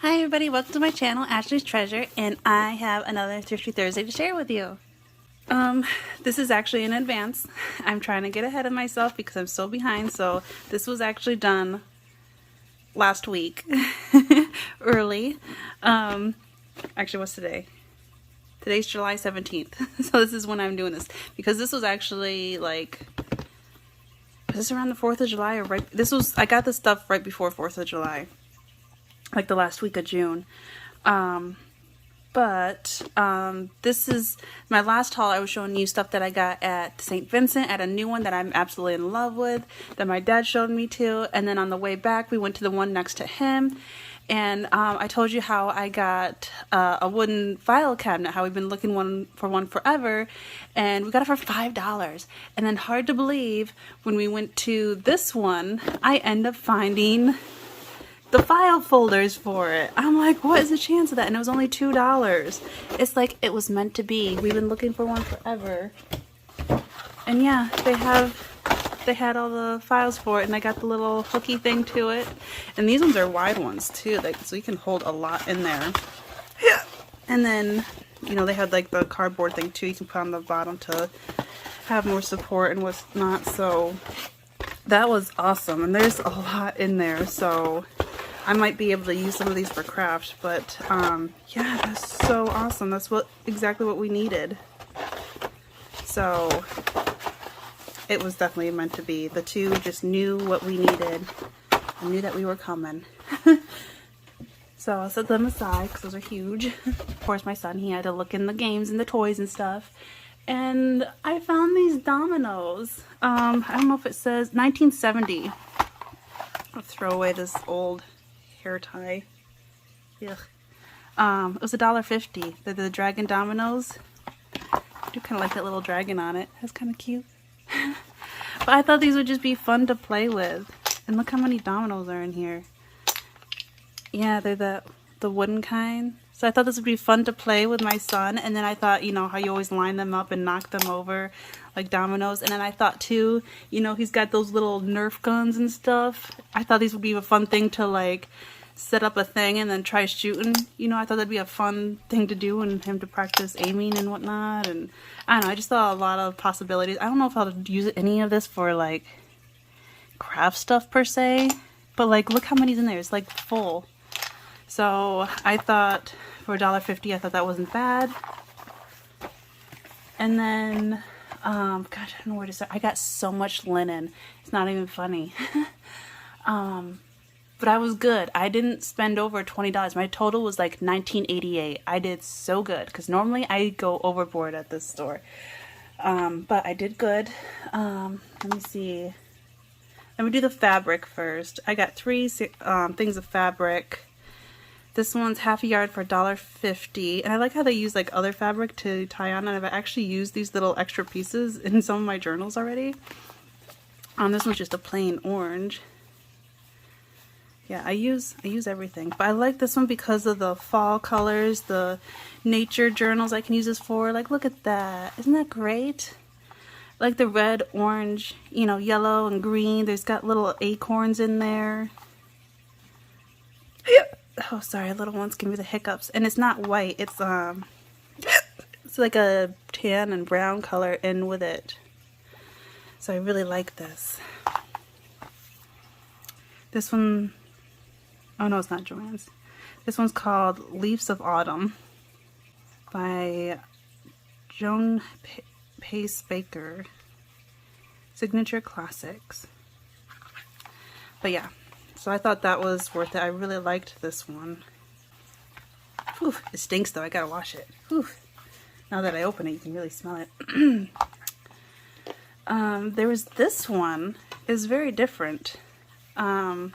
Hi everybody, welcome to my channel, Ashley's Treasure, and I have another Thrifty Thursday to share with you. This is actually in advance. I'm trying to get ahead of myself because I'm so behind, so this was actually done last week, early. Actually, what's today? Today's July 17th, so this is when I'm doing this, because this was actually like, was this around the 4th of July or right? I got this stuff right before 4th of July. Like the last week of June. This is my last haul. I was showing you stuff that I got at St. Vincent, at a new one that I'm absolutely in love with, that my dad showed me to, and then on the way back we went to the one next to him, and I told you how I got a wooden file cabinet, how we've been looking for one forever, and we got it for $5. And then, hard to believe, when we went to this one, I end up finding the file folders for it. I'm like, what is the chance of that? And it was only $2. It's like it was meant to be. We've been looking for one forever. And yeah, they had all the files for it, and I got the little hooky thing to it. And these ones are wide ones too, like, so you can hold a lot in there. Yeah. And then, you know, they had like the cardboard thing too, you can put on the bottom to have more support and whatnot. So that was awesome. And there's a lot in there, so I might be able to use some of these for craft, but yeah, that's so awesome. That's exactly what we needed. So it was definitely meant to be. The two just knew what we needed. I knew that we were coming. So I set them aside because those are huge. Of course, my son, he had to look in the games and the toys and stuff. And I found these dominoes. I don't know if it says 1970. I'll throw away this old hair tie. Ugh. It was $1.50. They're the dragon dominoes. I do kind of like that little dragon on it. That's kind of cute. But I thought these would just be fun to play with. And look how many dominoes are in here. Yeah, they're the wooden kind. So I thought this would be fun to play with my son. And then I thought, you know, how you always line them up and knock them over like dominoes. And then I thought too, you know, he's got those little Nerf guns and stuff. I thought these would be a fun thing to like set up a thing and then try shooting. You know, I thought that'd be a fun thing to do and him to practice aiming and whatnot. And I don't know, I just saw a lot of possibilities. I don't know if I'll use any of this for like craft stuff per se, but like look how many's in there. It's like full. So I thought for $1.50, I thought that wasn't bad. And then God, I don't know where to start. I got so much linen. It's not even funny. But I was good. I didn't spend over $20. My total was like $19.88. I did so good because normally I go overboard at this store. But I did good. Let me see. Let me do the fabric first. I got 3 things of fabric. This one's half a yard for $1.50. And I like how they use like other fabric to tie on. And I've actually used these little extra pieces in some of my journals already. This one's just a plain orange. Yeah, I use everything. But I like this one because of the fall colors, the nature journals I can use this for. Like, look at that. Isn't that great? Like the red, orange, you know, yellow and green. There's got little acorns in there. Oh, sorry, little ones give me the hiccups. And it's not white. It's like a tan and brown color in with it. So I really like this. This one, oh no, it's not Joann's. This one's called Leaves of Autumn by Joan Pace Baker. Signature Classics. But yeah, so I thought that was worth it. I really liked this one. Whew, it stinks though. I gotta wash it. Whew. Now that I open it, you can really smell it. There was this one. It's very different. I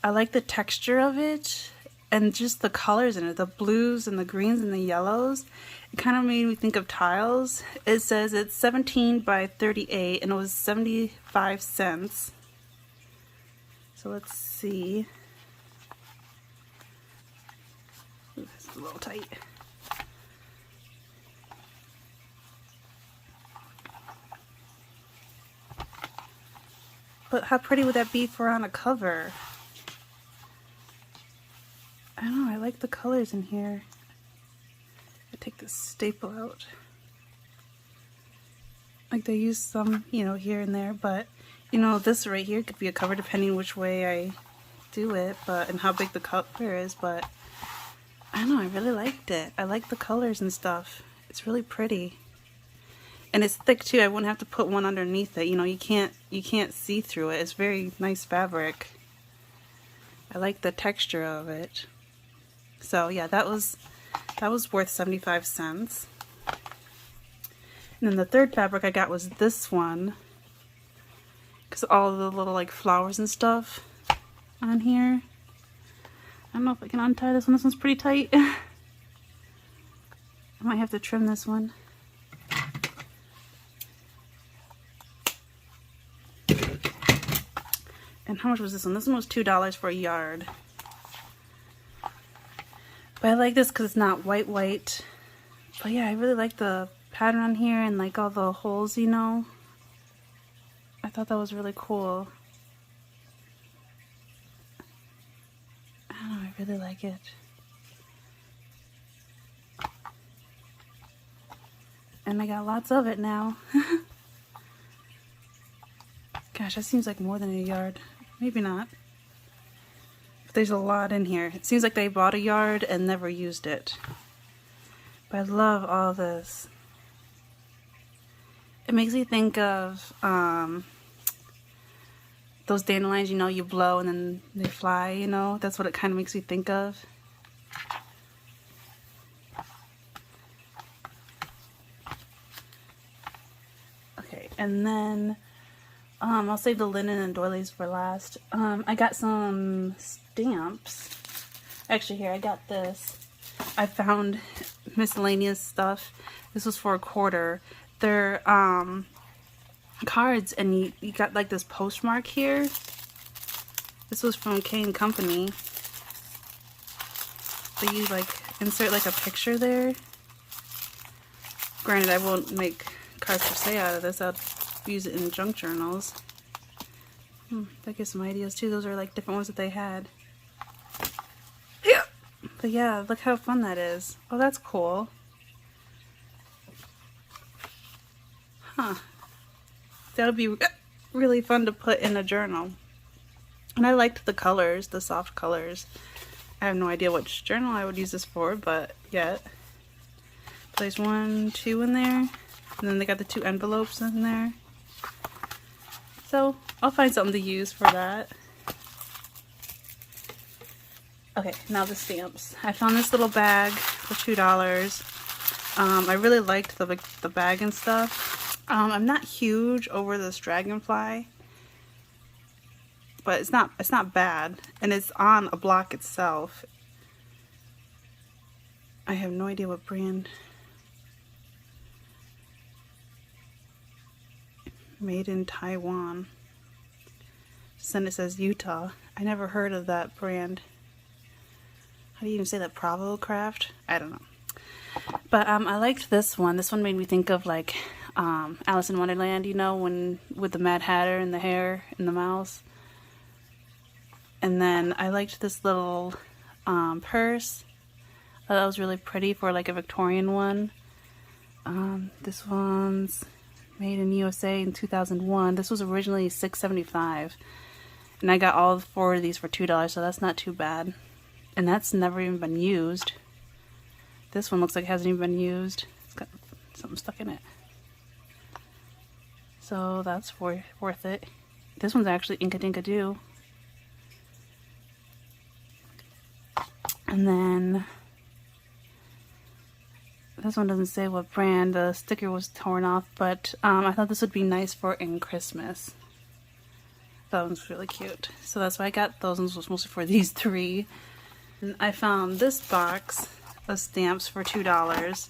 like the texture of it and just the colors in it, the blues and the greens and the yellows. It kind of made me think of tiles. It says it's 17 by 38 and it was 75 cents. So let's see. Ooh, this is a little tight. But how pretty would that be for on a cover? like the colors in here. I take this staple out. Like they use some, you know, here and there, but you know, this right here could be a cover depending which way I do it, but and how big the color is, but I don't know, I really liked it. I like the colors and stuff. It's really pretty. And it's thick too. I wouldn't have to put one underneath it. You know, you can't see through it. It's very nice fabric. I like the texture of it. So yeah, that was worth 75 cents. And then the third fabric I got was this one, because all the little like flowers and stuff on here. I don't know if I can untie this one. This one's pretty tight. I might have to trim this one. And how much was this one? This one was $2 for a yard. But I like this because it's not white. But yeah, I really like the pattern on here and like all the holes, you know. I thought that was really cool. I don't know, I really like it. And I got lots of it now. Gosh, that seems like more than a yard. Maybe not. But there's a lot in here. It seems like they bought a yard and never used it. But I love all this. It makes me think of those dandelions, you know, you blow and then they fly, you know? That's what it kind of makes me think of. Okay, and then I'll save the linen and doilies for last. I got some stamps. Actually, here, I got this. I found miscellaneous stuff. This was for $1. They're cards, and you got like this postmark here. This was from K & Company. So you like insert like a picture there. Granted, I won't make cards for sale out of this. I'll use it in junk journals. That gives some ideas too. Those are like different ones that they had. Yeah. But yeah, look how fun that is. Oh, that's cool. Huh. That'll be really fun to put in a journal. And I liked the colors, the soft colors. I have no idea which journal I would use this for, but yet. There's 1, 2 in there. And then they got the 2 envelopes in there. So I'll find something to use for that. Okay, now the stamps. I found this little bag for $2. I really liked the bag and stuff. I'm not huge over this dragonfly, but it's not bad, and it's on a block itself. I have no idea what brand. Made in Taiwan. Then it says Utah. I never heard of that brand. How do you even say that? Bravo Craft? I don't know. But I liked this one. This one made me think of like Alice in Wonderland, you know, when with the Mad Hatter and the hair and the mouse. And then I liked this little purse. I thought that was really pretty for like a Victorian one. This one's made in USA in 2001. This was originally $6.75, and I got all 4 of these for $2, so that's not too bad. And that's never even been used. This one looks like it hasn't even been used. It's got something stuck in it, so that's worth it. This one's actually Inka-Dinka-Doo. And then this one doesn't say what brand. The sticker was torn off, but I thought this would be nice for in Christmas. That one's really cute. So that's why I got those ones, was mostly for these 3. And I found this box of stamps for $2.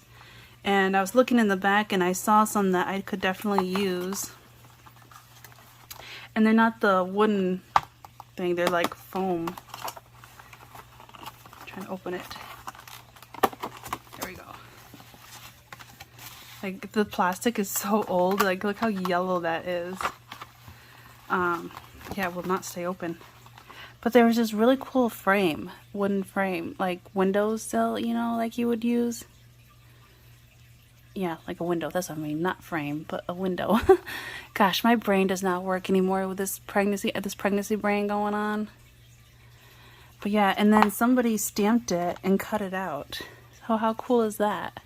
And I was looking in the back and I saw some that I could definitely use. And they're not the wooden thing, they're like foam. I'm trying to open it. There we go. Like, the plastic is so old. Like, look how yellow that is. Yeah, it will not stay open. But there was this really cool frame, wooden frame, like windowsill, you know, like you would use. Yeah, like a window. That's what I mean. Not frame, but a window. Gosh, my brain does not work anymore with this pregnancy brain going on. But yeah, and then somebody stamped it and cut it out. So how cool is that?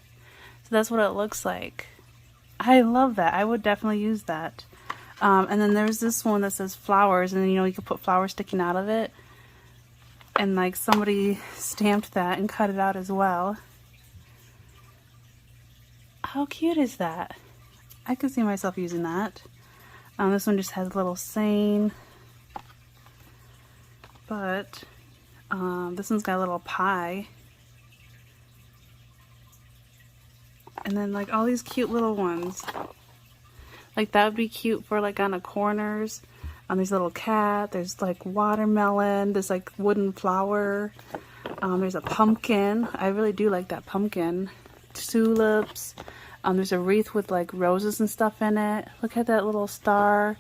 So that's what it looks like. I love that. I would definitely use that. And then there's this one that says flowers, and then, you know, you could put flowers sticking out of it. And like somebody stamped that and cut it out as well. How cute is that? I could see myself using that. This one just has a little saying. But this one's got a little pie. And then like all these cute little ones. Like that would be cute for like on the corners. There's a little cat, there's like watermelon, there's like wooden flower. There's a pumpkin. I really do like that pumpkin. Tulips. There's a wreath with like roses and stuff in it. Look at that little star.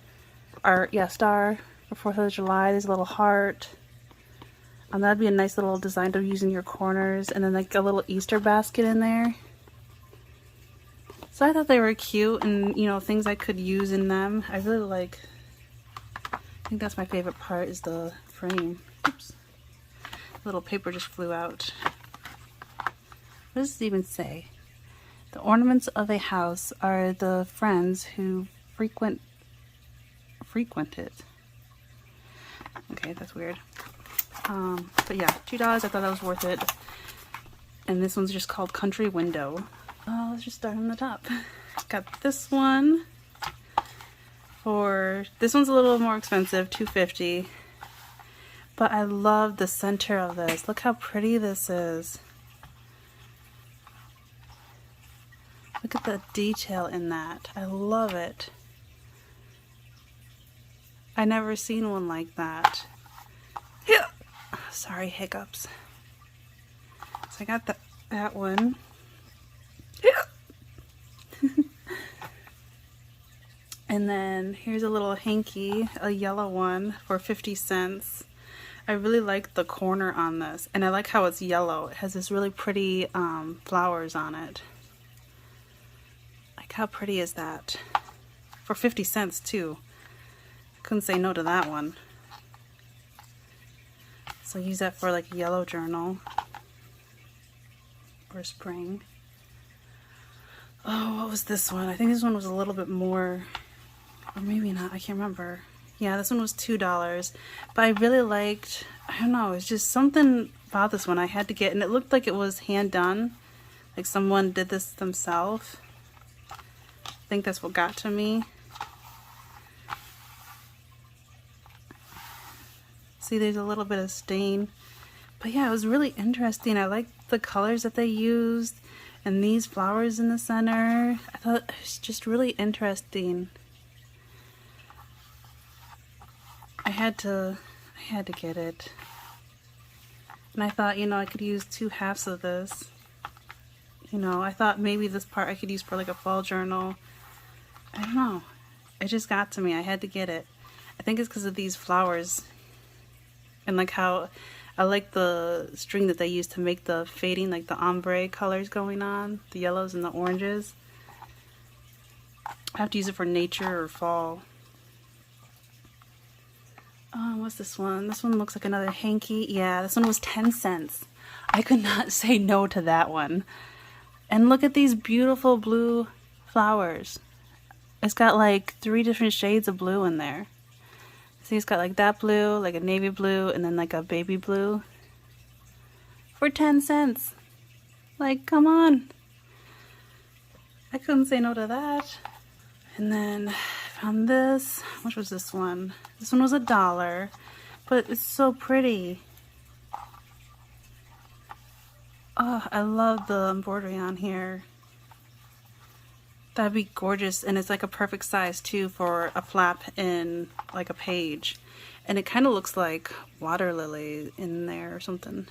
Or yeah, star for 4th of July. There's a little heart. That'd be a nice little design to use in your corners. And then like a little Easter basket in there. So I thought they were cute, and you know, things I could use in them. I really like, I think that's my favorite part, is the frame. Oops. Little paper just flew out. What does it even say? The ornaments of a house are the friends who frequent it. Okay, that's weird. But yeah, $2. I thought that was worth it. And this one's just called Country Window. Let's just start on the top. Got this one this one's a little more expensive, $2.50. But I love the center of this. Look how pretty this is. Look at the detail in that. I love it. I never seen one like that. Yeah. Sorry, hiccups. So I got that one. Yeah. And then here's a little hanky, a yellow one for 50 cents. I really like the corner on this, and I like how it's yellow. It has this really pretty flowers on it. Like, how pretty is that? For 50 cents too. I couldn't say no to that one. So use that for like a yellow journal or spring. Oh, what was this one? I think this one was a little bit more, or maybe not, I can't remember. Yeah, this one was $2, but I really liked, I don't know, it's just something about this one I had to get, and it looked like it was hand done, like someone did this themselves. I think that's what got to me. See, there's a little bit of stain, but yeah, it was really interesting. I liked the colors that they used, and these flowers in the center. I thought it was just really interesting. I had to get it. And I thought, you know, I could use 2 halves of this. You know, I thought maybe this part I could use for like a fall journal. I don't know. It just got to me. I had to get it. I think it's because of these flowers. And like how I like the string that they use to make the fading, like the ombre colors going on. The yellows and the oranges. I have to use it for nature or fall. What's this one? This one looks like another hanky. Yeah, this one was 10 cents. I could not say no to that one. And look at these beautiful blue flowers. It's got like 3 different shades of blue in there. See, it's got like that blue, like a navy blue, and then like a baby blue. For 10 cents. Like, come on. I couldn't say no to that. And then I found this. Which was this one? This one was $1, but it's so pretty. Oh, I love the embroidery on here. That'd be gorgeous, and it's like a perfect size too for a flap in like a page. And it kind of looks like water lily in there or something.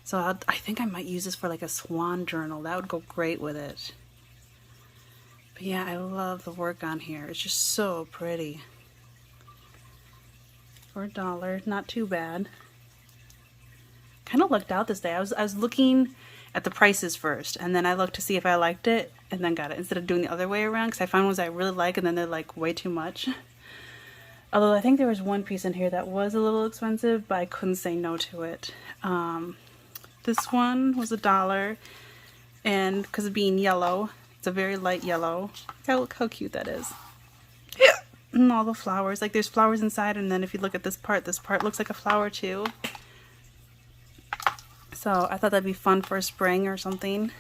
So I think I might use this for like a swan journal. That would go great with it. But yeah, I love the work on here. It's just so pretty. for $1. Not too bad. Kind of lucked out this day. I was looking at the prices first, and then I looked to see if I liked it, and then got it instead of doing the other way around, because I found ones I really like and then they're like way too much. Although I think there was one piece in here that was a little expensive, but I couldn't say no to it. This one was $1, and because of being yellow, it's a very light yellow. Look how cute that is. And all the flowers, like there's flowers inside, and then if you look at this part looks like a flower too. So I thought that'd be fun for spring or something.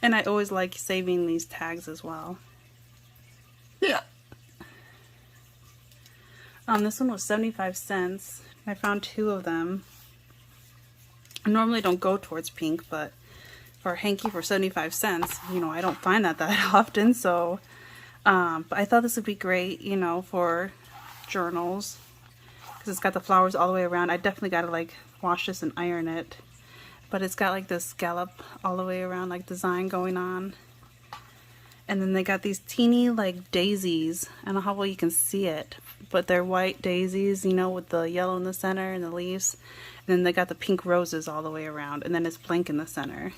And I always like saving these tags as well. Yeah. This one was 75 cents. I found 2 of them. I normally don't go towards pink, but for a hanky for 75 cents, you know, I don't find that often. So, but I thought this would be great, you know, for journals. It's got the flowers all the way around. I definitely got to like wash this and iron it, but it's got like this scallop all the way around, like design going on. And then they got these teeny like daisies. I don't know how well you can see it, but they're white daisies, you know, with the yellow in the center and the leaves. And then they got the pink roses all the way around, and then it's blank in the center.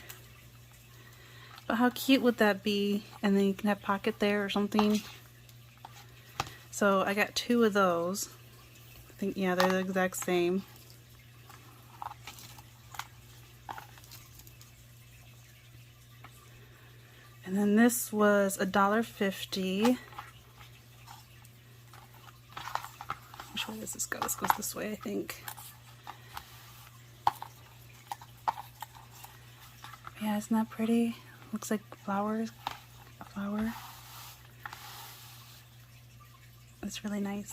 But how cute would that be? And then you can have pocket there or something. So I got 2 of those. I think, yeah, they're the exact same. And then this was $1.50. Which way does this go? This goes this way, I think. Yeah, isn't that pretty? Looks like flowers. A flower. It's really nice.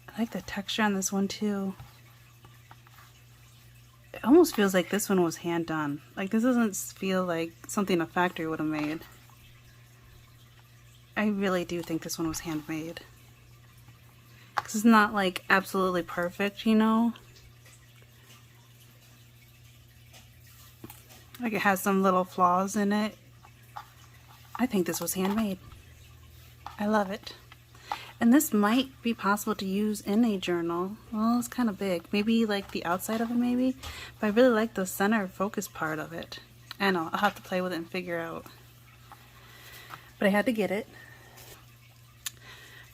I like the texture on this one too. It almost feels like this one was hand done. Like this doesn't feel like something a factory would have made. I really do think this one was handmade. Because it's not like absolutely perfect, you know? Like it has some little flaws in it. I think this was handmade. I love it. And this might be possible to use in a journal. Well, it's kind of big. Maybe like the outside of it maybe. But I really like the center focus part of it. I know, I'll have to play with it and figure out. But I had to get it.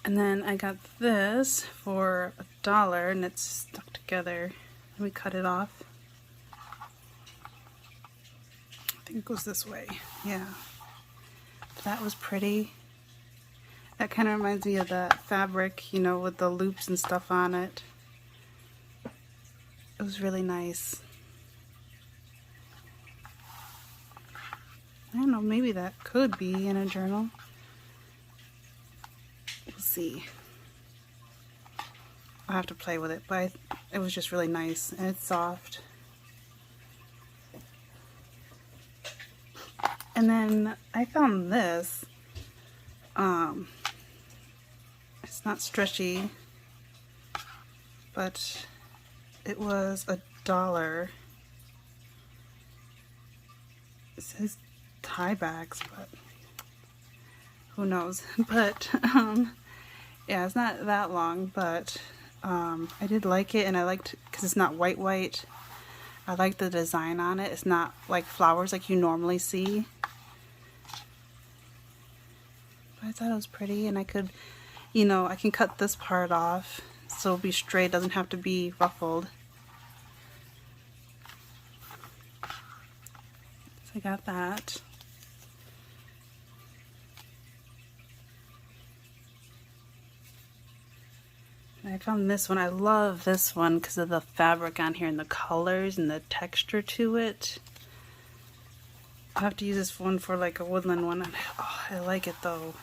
And then I got this for $1 and it's stuck together. Let me cut it off. I think it goes this way. Yeah. That was pretty. That kind of reminds me of that fabric, you know, with the loops and stuff on it. It was really nice. I don't know, maybe that could be in a journal. We'll see. I'll have to play with it, but it was just really nice and it's soft. And then I found this. It's not stretchy, but it was $1. It says tie backs, but who knows? But yeah, it's not that long, but I did like it, and I liked because it's not white. I like the design on it. It's not like flowers like you normally see. But I thought it was pretty, and I could, you know, I can cut this part off so it'll be straight, doesn't have to be ruffled. So I got that. And I found this one. I love this one because of the fabric on here and the colors and the texture to it. I'll have to use this one for like a woodland one. Oh, I like it though.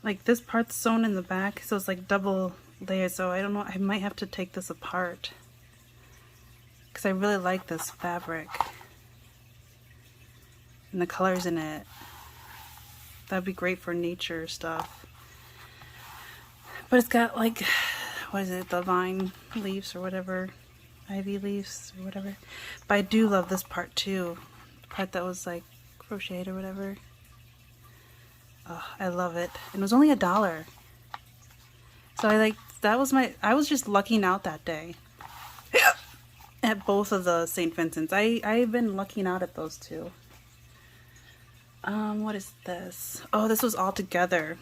Like this part's sewn in the back, so it's like double layered, so I don't know, I might have to take this apart because I really like this fabric and the colors in it. That'd be great for nature stuff. But it's got like, what is it, the vine leaves or whatever, ivy leaves or whatever. But I do love this part too, the part that was like crocheted or whatever. Oh, I love it. And it was only $1. So I was just lucking out that day. At both of the St. Vincent's. I've been lucking out at those two. What is this? Oh, this was all together.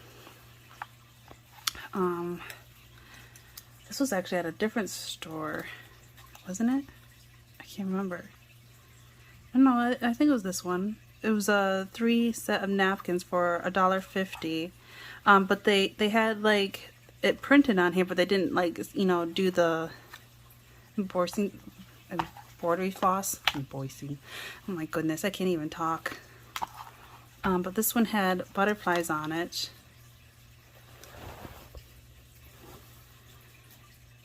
This was actually at a different store, wasn't it? I can't remember. I don't know, I think it was this one. It was a 3 set of napkins for $1.50. But they had like it printed on here, but they didn't like, you know, do the embroidery floss. Embroidery. Oh my goodness, I can't even talk. But this one had butterflies on it.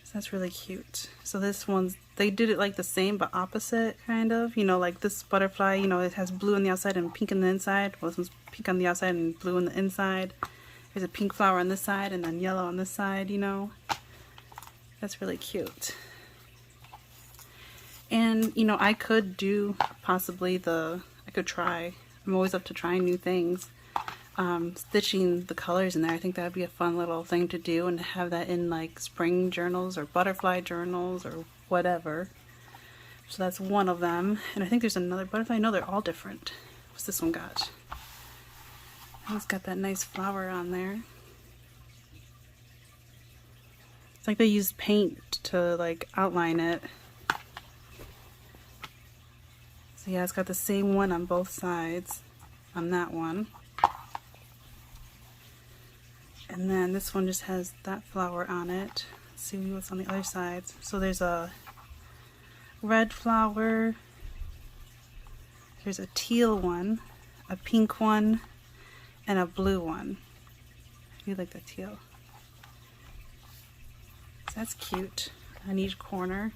So that's really cute. So this one's, they did it like the same but opposite, kind of. You know, like this butterfly, you know, it has blue on the outside and pink on the inside. Well, this one's pink on the outside and blue on the inside. There's a pink flower on this side and then yellow on this side, you know. That's really cute. And, you know, I could do possibly I could try. I'm always up to trying new things. Stitching the colors in there. I think that would be a fun little thing to do and have that in like spring journals or butterfly journals or whatever. So that's one of them. And I think there's another butterfly. No, they're all different. What's this one got? It's got that nice flower on there. It's like they used paint to like outline it. So yeah, it's got the same one on both sides on that one. And then this one just has that flower on it. Let's see what's on the other side. So there's a red flower. There's a teal one, a pink one, and a blue one. I do like the teal. So that's cute on each corner.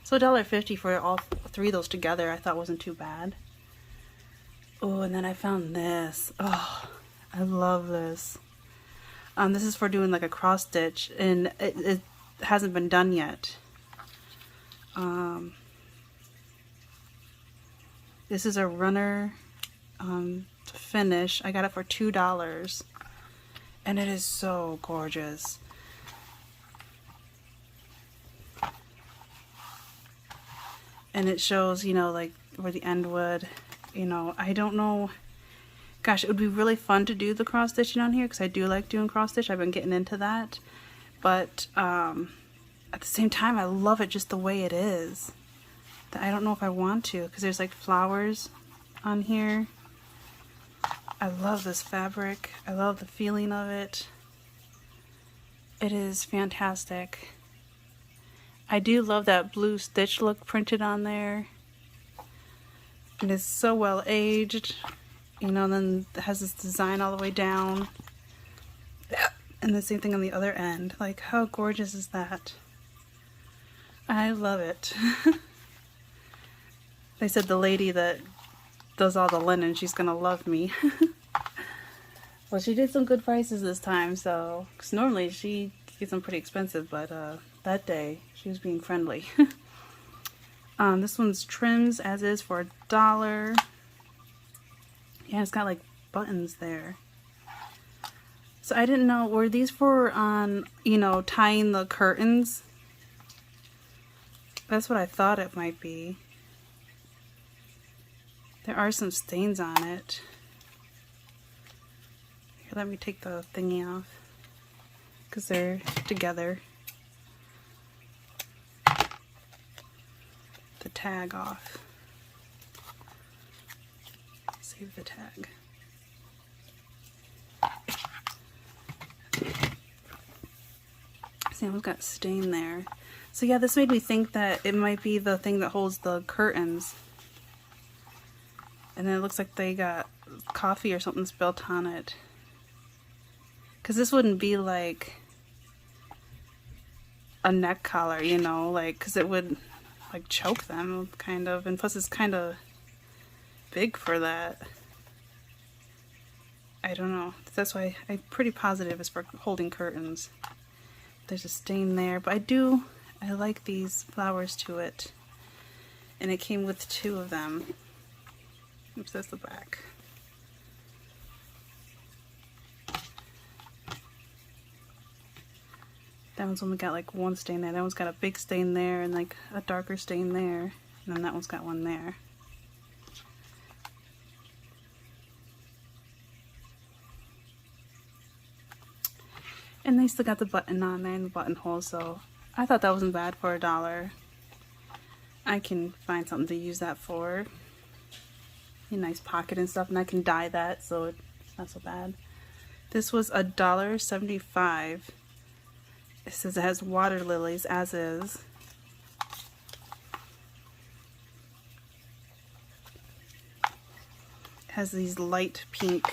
So $1.50 for all three of those together I thought wasn't too bad. Oh, and then I found this. Oh, I love this. This is for doing like a cross stitch, and it hasn't been done yet. This is a runner to finish. I got it for $2, and it is so gorgeous. And it shows, you know, like where the end would, you know, I don't know. Gosh, it would be really fun to do the cross stitching on here because I do like doing cross stitch. I've been getting into that. But at the same time, I love it just the way it is. I don't know if I want to because there's like flowers on here. I love this fabric. I love the feeling of it. It is fantastic. I do love that blue stitch look printed on there. It is so well aged. You know, and then it has this design all the way down. And the same thing on the other end. Like, how gorgeous is that? I love it. They said the lady that does all the linen, she's gonna love me. Well, she did some good prices this time, so... Because normally she gets them pretty expensive, but that day she was being friendly. This one's trims as is for $1. Yeah, it's got like buttons there. So I didn't know, were these for you know, tying the curtains? That's what I thought it might be. There are some stains on it. Here, let me take the thingy off because they're together. The tag off. Save the tag. See, I've got stain there. So yeah, this made me think that it might be the thing that holds the curtains. And then it looks like they got coffee or something spilt on it. Because this wouldn't be like a neck collar, you know, like, because it would like choke them, kind of. And plus it's kind of big for that. I don't know. That's why I'm pretty positive it's for holding curtains. There's a stain there, but I like these flowers to it. And it came with 2 of them. Oops, that's the back. That one's only got like one stain there. That one's got a big stain there and like a darker stain there. And then that one's got one there. And they still got the button on there and the buttonhole, so I thought that wasn't bad for $1. I can find something to use that for. A nice pocket and stuff, and I can dye that, so it's not so bad. This was $1.75. It says it has water lilies as is. It has these light pink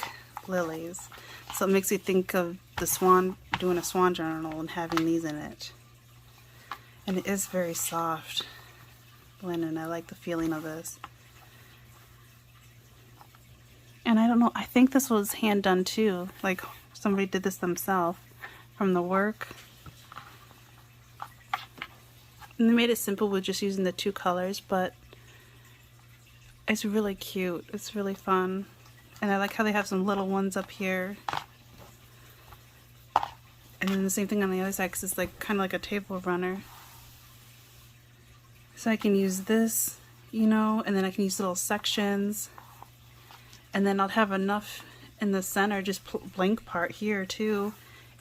lilies, so it makes me think of the swan, doing a swan journal and having these in it. And it is very soft linen. I like the feeling of this. And I don't know, I think this was hand done too. Like somebody did this themselves from the work. And they made it simple with just using the two colors, but it's really cute. It's really fun. And I like how they have some little ones up here. And then the same thing on the other side, because it's like kind of like a table runner. So I can use this, you know, and then I can use little sections. And then I'll have enough in the center, just blank part here too,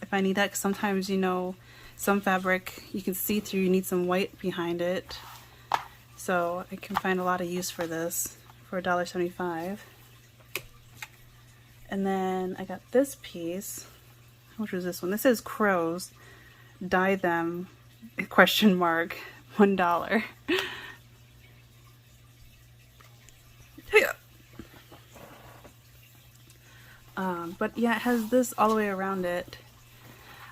if I need that. Because sometimes, you know, some fabric you can see through, you need some white behind it. So I can find a lot of use for this for $1.75. And then I got this piece. Which was this one? This is crows. Dye them, question mark, $1. But yeah, it has this all the way around it.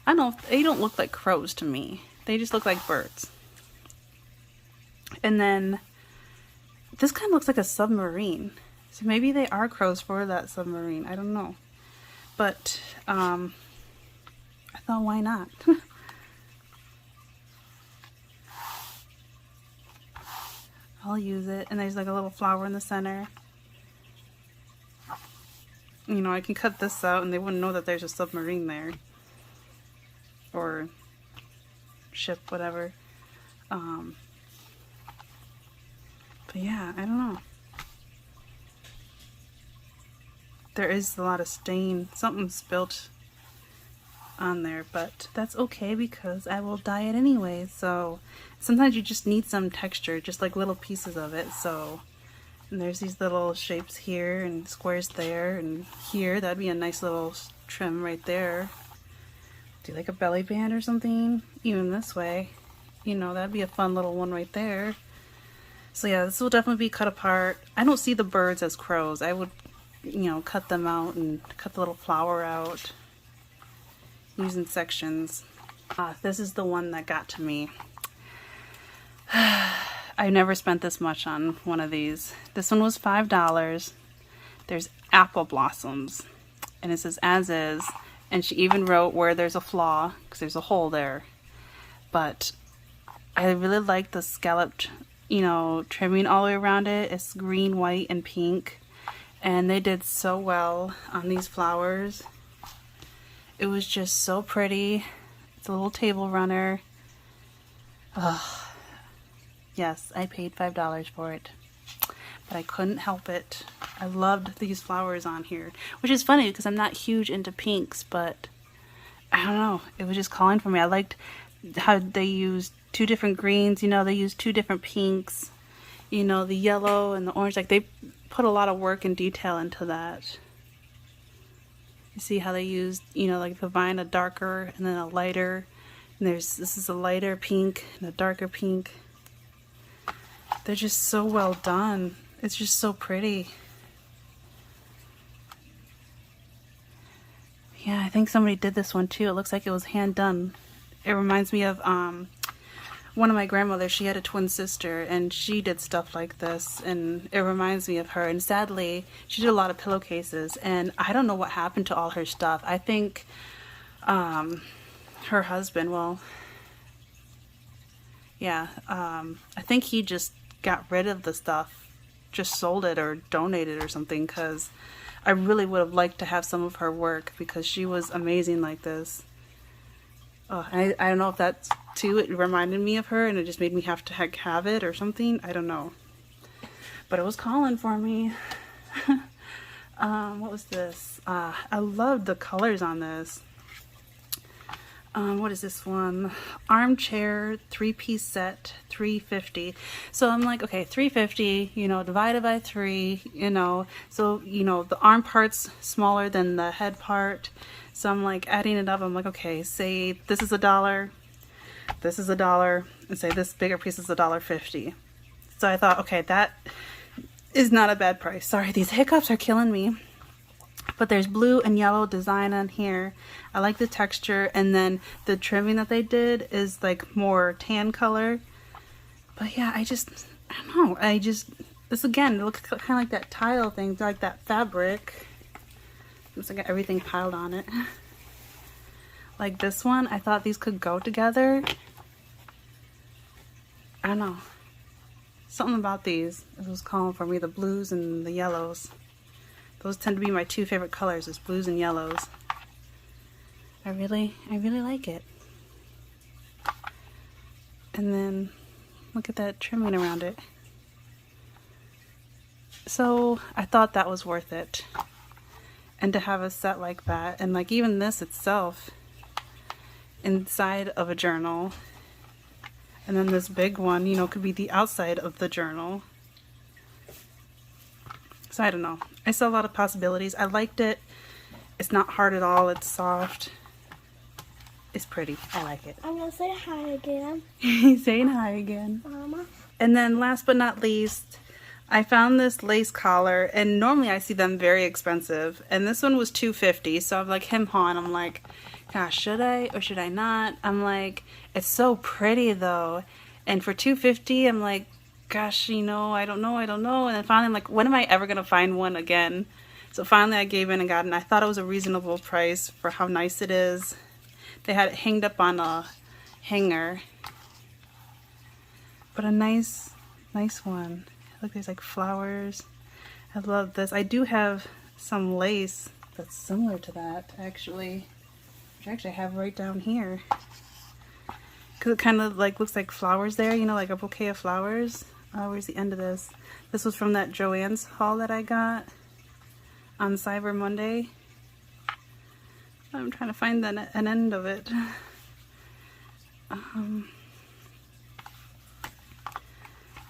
I don't know, they don't look like crows to me. They just look like birds. And then this kind of looks like a submarine. So maybe they are crows for that submarine. I don't know. But I thought, why not? I'll use it. And there's like a little flower in the center. You know, I can cut this out and they wouldn't know that there's a submarine there. Or ship, whatever. But yeah, I don't know. There is a lot of stain. Something spilt on there, but that's okay because I will dye it anyway. So sometimes you just need some texture, just like little pieces of it. So and there's these little shapes here and squares there and here. That'd be a nice little trim right there. Do like a belly band or something, even this way. You know, that'd be a fun little one right there. So yeah, this will definitely be cut apart. I don't see the birds as crows. I would, you know, cut them out and cut the little flower out using sections. This is the one that got to me. I never spent this much on one of these. This one was $5. There's apple blossoms and it says as is, and she even wrote where there's a flaw because there's a hole there. But I really like the scalloped, you know, trimming all the way around it. It's green, white, and pink. And they did so well on these flowers. It was just so pretty. It's a little table runner. Ugh. Yes, I paid $5 for it. But I couldn't help it. I loved these flowers on here. Which is funny because I'm not huge into pinks, but I don't know. It was just calling for me. I liked how they used two different greens. You know, they used two different pinks. You know, the yellow and the orange. Like, they put a lot of work and detail into that. You see how they used, you know, like the vine, a darker and then a lighter. And this is a lighter pink and a darker pink. They're just so well done. It's just so pretty. Yeah, I think somebody did this one too. It looks like it was hand done. It reminds me of one of my grandmothers. She had a twin sister and she did stuff like this, and it reminds me of her. And sadly, she did a lot of pillowcases, and I don't know what happened to all her stuff. I think her husband, well, yeah, I think he just got rid of the stuff, just sold it or donated or something, because I really would have liked to have some of her work because she was amazing like this. Oh, I don't know if that's too, it reminded me of her and it just made me have to have it or something. I don't know. But it was calling for me. What was this? I love the colors on this. What is this one? Armchair 3-piece set, $3.50. So I'm like, okay, $3.50, you know, divided by 3, you know, so, you know, the arm part's smaller than the head part. So I'm like adding it up. I'm like, okay, say this is $1, this is $1, and say this bigger piece is $1.50. So I thought, okay, that is not a bad price. Sorry, these hiccups are killing me. But there's blue and yellow design on here. I like the texture, and then the trimming that they did is like more tan color. But yeah, I don't know. This again, it looks kind of like that tile thing, like that fabric. Looks like I got everything piled on it. Like this one, I thought these could go together. I don't know. Something about these, it was calling for me, the blues and the yellows. Those tend to be my two favorite colors, is blues and yellows. I really like it. And then look at that trimming around it. So I thought that was worth it. And to have a set like that, and like even this itself inside of a journal, and then this big one, you know, could be the outside of the journal. So I don't know. I saw a lot of possibilities. I liked it. It's not hard at all. It's soft. It's pretty. I like it. I'm gonna say hi again. He's saying hi again. Mama. And then last but not least, I found this lace collar, and normally I see them very expensive, and this one was $2.50. So I'm like hawing. I'm like, gosh, should I or should I not? I'm like, it's so pretty though, and for $2.50, I'm like, gosh, you know, I don't know. And then finally I'm like, when am I ever gonna find one again? So finally I gave in and got it, and I thought it was a reasonable price for how nice it is. They had it hanged up on a hanger, but a nice one. Look, there's like flowers. I love this. I do have some lace that's similar to that, actually, which I actually have right down here, because it kind of like looks like flowers there, you know, like a bouquet of flowers. Where's the end of this? This was from that Joann's haul that I got on Cyber Monday. I'm trying to find an end of it.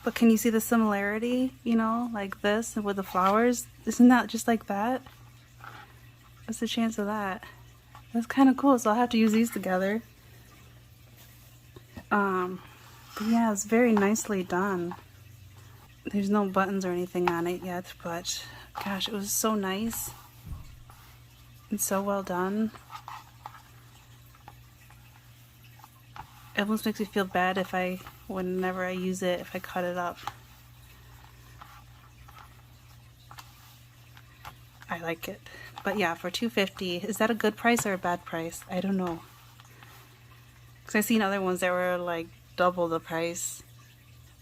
But can you see the similarity, you know, like this with the flowers? Isn't that just like that? What's the chance of that? That's kind of cool, so I'll have to use these together. But yeah, it's very nicely done. There's no buttons or anything on it yet, but gosh, it was so nice and so well done. It almost makes me feel bad if whenever I use it, if I cut it up. I like it. But yeah, for $2.50, is that a good price or a bad price? I don't know. Because I've seen other ones that were like double the price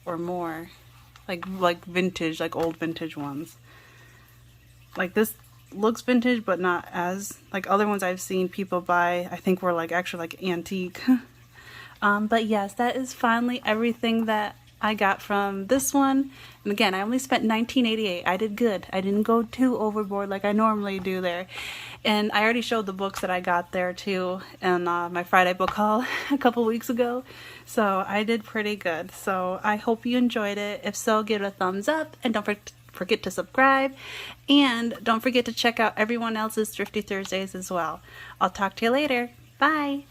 or more. Like vintage, like old vintage ones. Like this looks vintage, but not as, like other ones I've seen people buy, I think were like actually like antique. But yes, that is finally everything that I got from this one. And again, I only spent $19.88. I did good. I didn't go too overboard like I normally do there. And I already showed the books that I got there too in my Friday book haul a couple weeks ago. So I did pretty good. So I hope you enjoyed it. If so, give it a thumbs up, and don't forget to subscribe, and don't forget to check out everyone else's Thrifty Thursdays as well. I'll talk to you later. Bye!